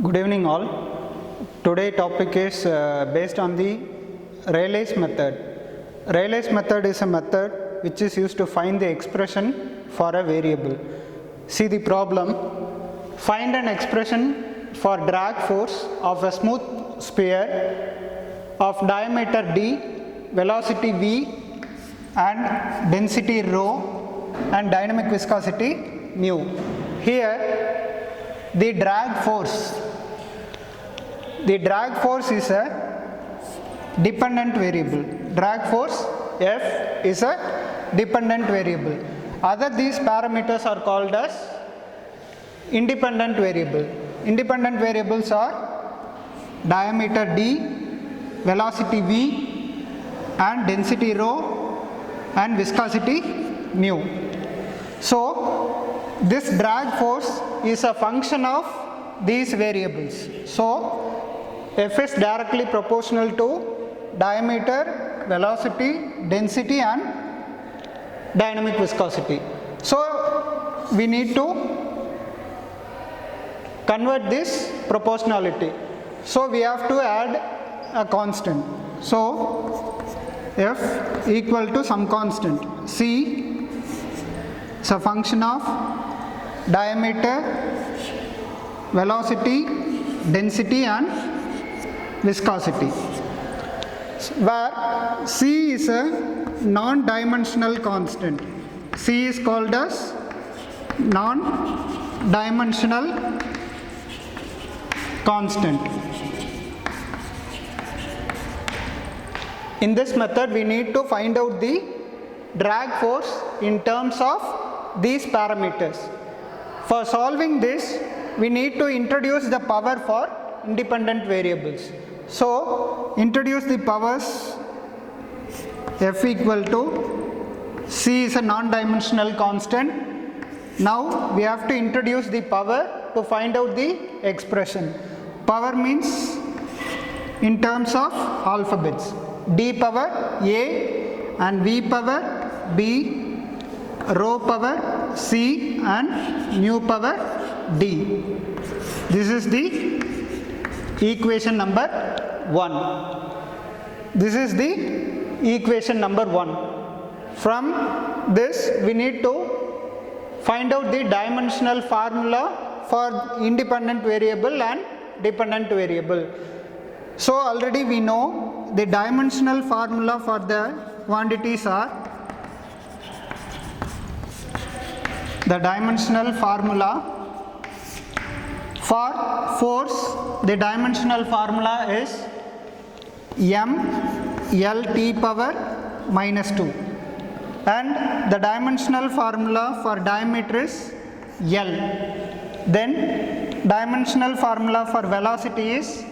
Good evening all. Today topic is based on the Rayleigh's method. Rayleigh's method is a method which is used to find the expression for a variable. See the problem. Find an expression for drag force of a smooth sphere of diameter d, velocity v and density rho and dynamic viscosity mu. Here the drag force is a dependent variable. Drag force F is a dependent variable. Other these parameters are called as independent variable. Independent variables are diameter d, velocity v and density rho and viscosity mu. So this drag force is a function of these variables. So F is directly proportional to diameter, velocity, density and dynamic viscosity. So we need to convert this proportionality. So we have to add a constant. So F equal to some constant. C is a function of diameter, velocity, density and viscosity, where C is a non-dimensional constant. C is called as non-dimensional constant. In this method we need to find out the drag force in terms of these parameters. For solving this, we need to introduce the power for independent variables. So introduce the powers. F equal to C is a non-dimensional constant. Now we have to introduce the power to find out the expression. Power means in terms of alphabets. D power A and V power B, rho power C and mu power D. This is the equation number 1. This is the equation number 1. From this we need to find out the dimensional formula for independent variable and dependent variable. So already we know the dimensional formula for the quantities are the dimensional formula for force. The dimensional formula is m L T power minus 2 and the dimensional formula for diameter is L. Then dimensional formula for velocity is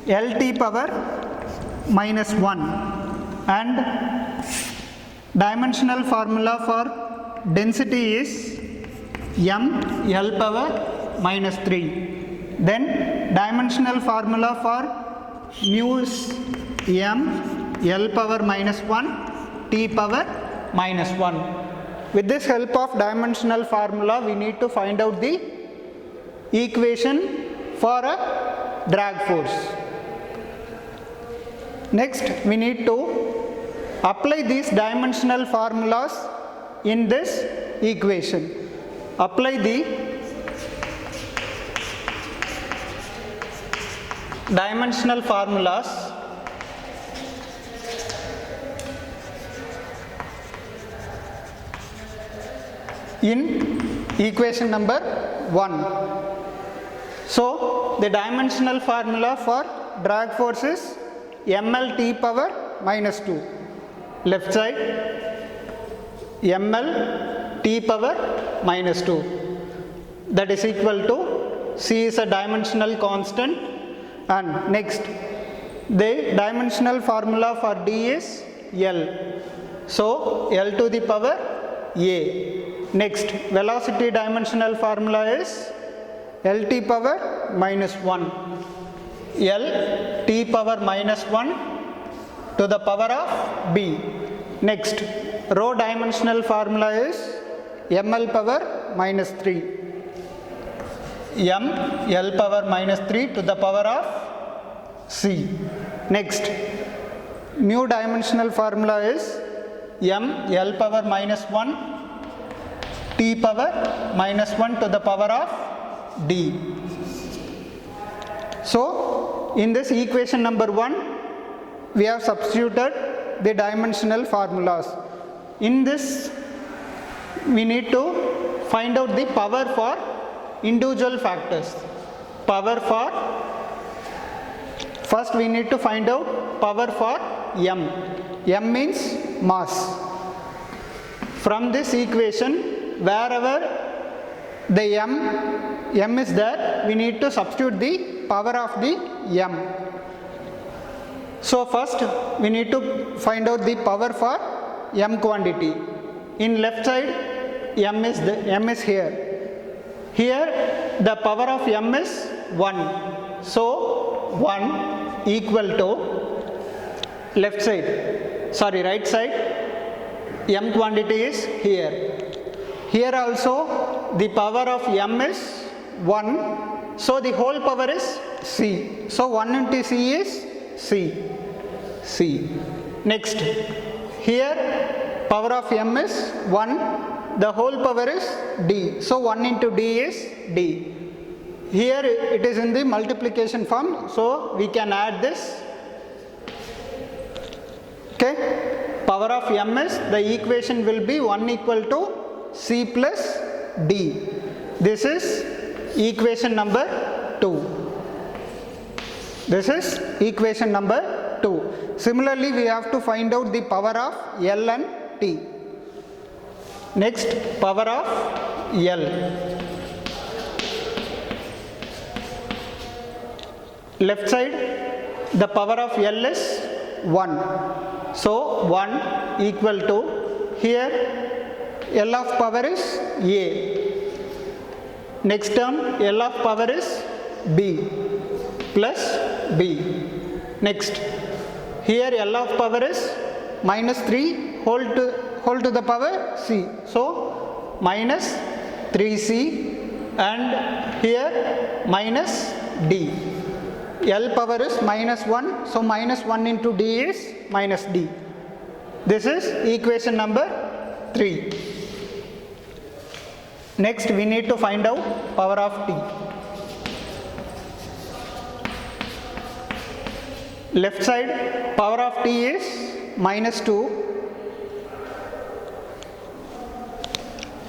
L T power minus 1 and dimensional formula for density is m L power minus 3. Then dimensional formula for mu is m L power minus 1 T power minus 1. With this help of dimensional formula we need to find out the equation for a drag force. Next we need to apply these dimensional formulas in this equation. Apply the dimensional formulas in equation number 1. So the dimensional formula for drag force is ml T power minus 2. Left side ml T power minus 2, that is equal to C is a dimensional constant, and next the dimensional formula for D is L. So L to the power A. Next velocity dimensional formula is L T power minus 1. L T power minus 1 to the power of B. Next rho dimensional formula is ml power minus 3. m L power minus 3 to the power of c. Next, mu dimensional formula is m L power minus 1 t power minus 1 to the power of d. So, in this equation number 1, we have substituted the dimensional formulas. In this, we need to find out the power for individual factors. Power for, first we need to find out power for m. M means mass. From this equation, wherever the m is there, we need to substitute the power of the m. So first we need to find out the power for m quantity. In left side, m is here. Here the power of m is 1. So 1 equal to right side, m quantity is here. Here also the power of m is 1. So the whole power is c. So 1 into c is c. Next, here power of m is 1, the whole power is d. So 1 into d is d. Here it is in the multiplication form, so we can add this. Okay, power of m is, the equation will be 1 equal to c plus d. This is equation number 2. This is equation number 2. Similarly, we have to find out the power of L and T. Next, power of L. Left side, the power of L is 1. So 1 equal to, here L of power is A. Next term, L of power is B plus B. Next, here L of power is minus 3 whole to the power C. So minus 3C, and here minus D. L power is minus 1, so minus 1 into D is minus D. This is equation number 3. Next, we need to find out power of T. Left side, power of T is minus 2.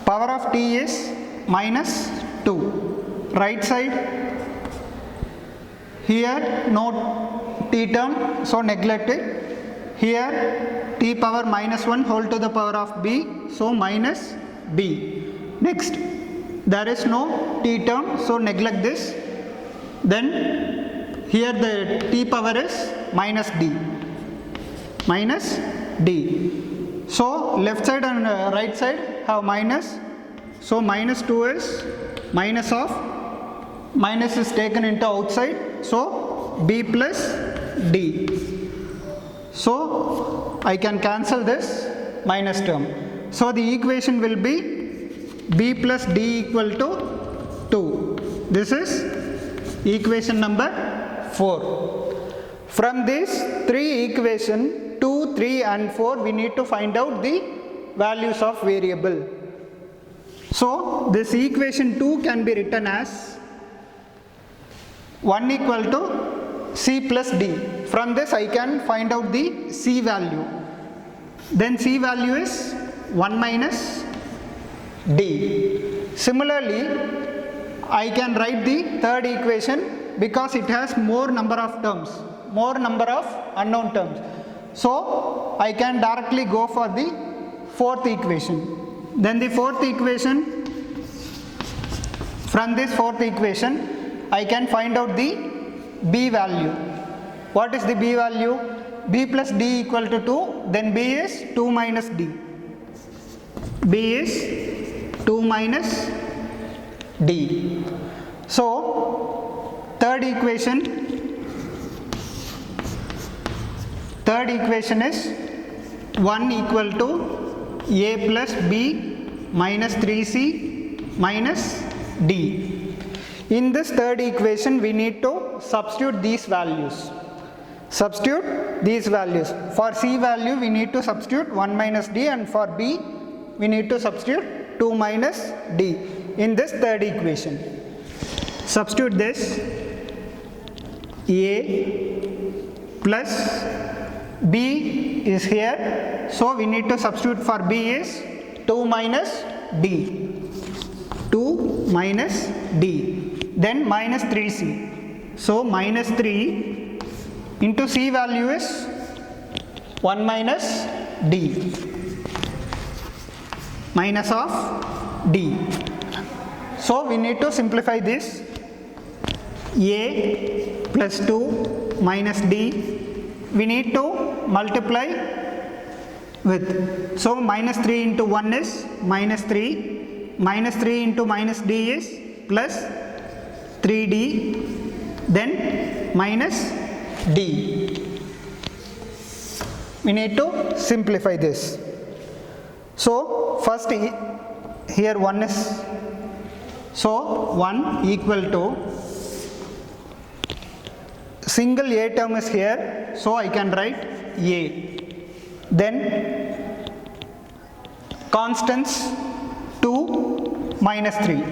Power of T is minus 2. Right side, here no T term, so neglect it. Here T power minus 1 whole to the power of B, so minus B. Next, there is no T term, so neglect this. Then here the T power is minus D. So left side and right side have minus. So minus 2 is minus of, minus is taken into outside. So B plus D. So I can cancel this minus term. So the equation will be B plus D equal to 2. This is equation number 4. From these 3 equations, 2, 3 and 4, we need to find out the values of variable. So this equation 2 can be written as 1 equal to C plus D. From this I can find out the C value. Then C value is 1 minus D. Similarly, I can write the third equation because it has more number of terms, more number of unknown terms. So I can directly go for the fourth equation. Then the fourth equation, from this fourth equation, I can find out the B value. What is the B value? B plus D equal to 2, then B is 2 minus D. B is 2 minus D. So third equation is 1 equal to A plus B minus 3C minus D. In this third equation, we need to substitute these values. Substitute these values. For C value, we need to substitute 1 minus D, and for B, we need to substitute 2 minus D in this third equation. Substitute this. A plus B is here, so we need to substitute for B is 2 minus D. 2 minus D. Then minus 3C. So minus 3 into C value is 1 minus D. Minus of D. So we need to simplify this. A plus 2 minus D. We need to multiply with. So minus 3 into 1 is minus 3. Minus 3 into minus D is plus 3D. Then minus D. We need to simplify this. So first here 1 is, so 1 equal to, single A term is here, so I can write A. Then constants 2 minus 3,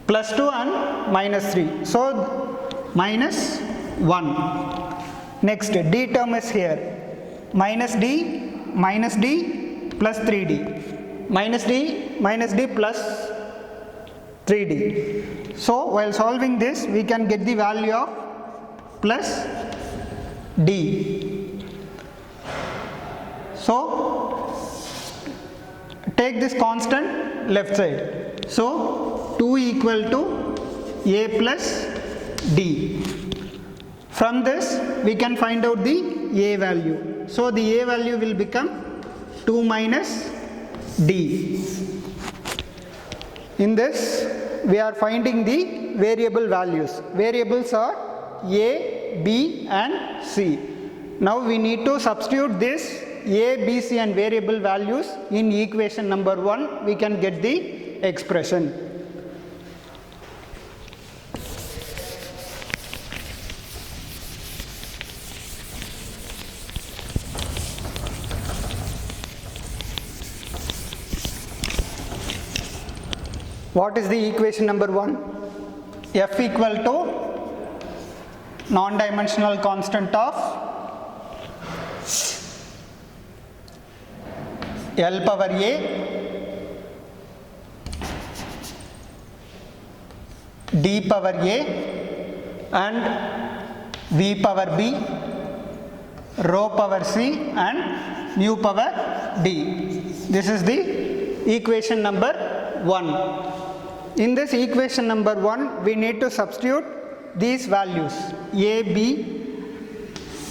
plus 2 and minus 3, so minus 1. Next D term is here, minus D plus 3D, minus D plus 3D. So while solving this, we can get the value of plus D. So take this constant left side. So 2 equal to A plus D. From this we can find out the A value. So the A value will become 2 minus D. In this we are finding the variable values. Variables are A, B and C. Now we need to substitute this A, B, C and variable values in equation number 1. We can get the expression. What is the equation number 1? F equal to non-dimensional constant of L power A, D power A and V power B, rho power C and mu power D. This is the equation number 1. In this equation number 1, we need to substitute these values A, B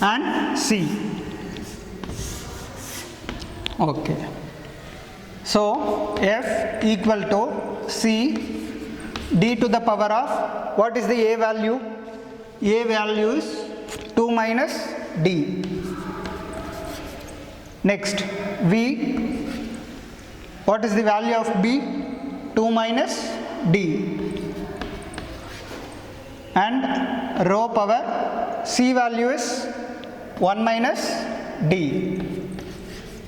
and C. Okay. So F equal to C D to the power of, what is the A value? A value is 2 minus D. Next V, what is the value of B? 2 minus D. And rho power C value is 1 minus D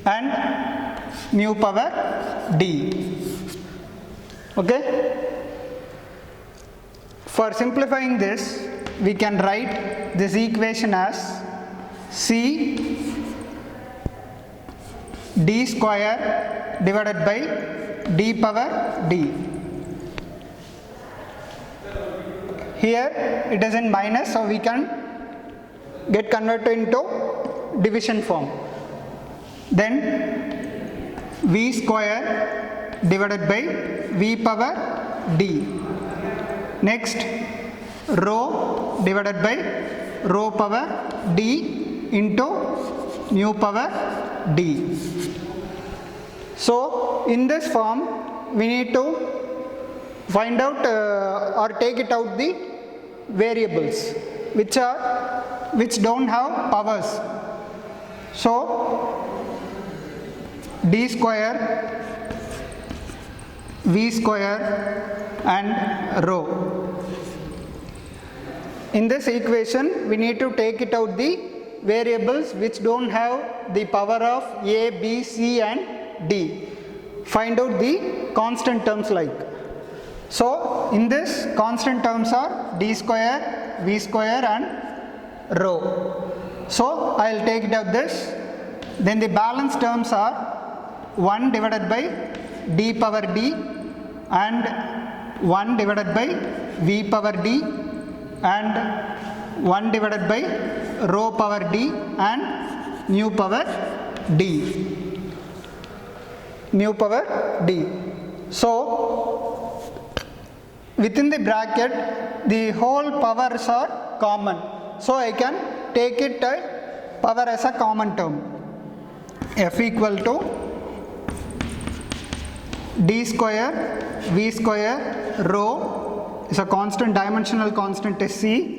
and mu power D. Okay. For simplifying this, we can write this equation as C D square divided by D power D. Here it is in minus, so we can get converted into division form. Then V square divided by V power D. Next rho divided by rho power D into mu power D. So in this form we need to find out or take it out the variables which don't have powers. So D square V square and rho. In this equation, we need to take it out the variables which don't have the power of A, B, C and D. Find out the constant terms like. So, in this constant terms are D square, V square and rho. So, I will take it out this. Then the balance terms are 1 divided by D power D and 1 divided by V power D and 1 divided by rho power D and mu power D. Mu power D. So, within the bracket, the whole powers are common. So, I can take it power as a common term. F equal to D square, V square, rho is a constant, dimensional constant is C.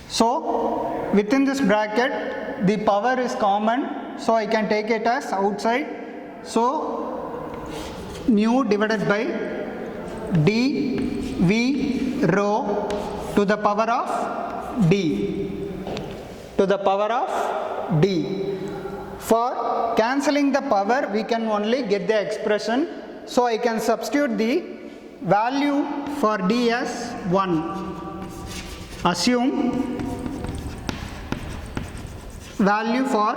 So, within this bracket, the power is common. So, I can take it as outside. So, mu divided by D, V, rho to the power of D. To the power of D. For cancelling the power, we can only get the expression. So, I can substitute the value for D as 1. Assume value for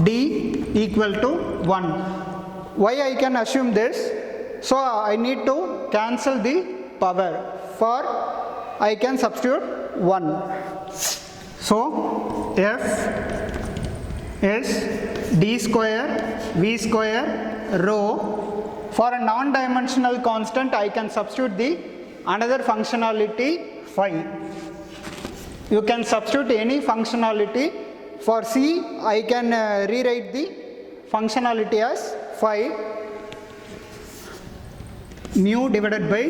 D equal to 1. Why I can assume this? So, I need to cancel the power. For I can substitute 1. So, F is D square, V square, rho. For a non-dimensional constant, I can substitute the another functionality phi. You can substitute any functionality. For C, I can rewrite the functionality as phi mu divided by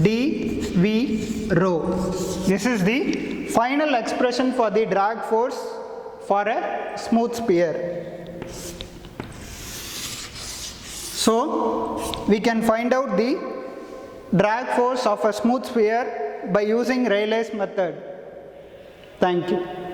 D, V, rho. This is the final expression for the drag force for a smooth sphere. So, we can find out the drag force of a smooth sphere by using Rayleigh's method. Thank you.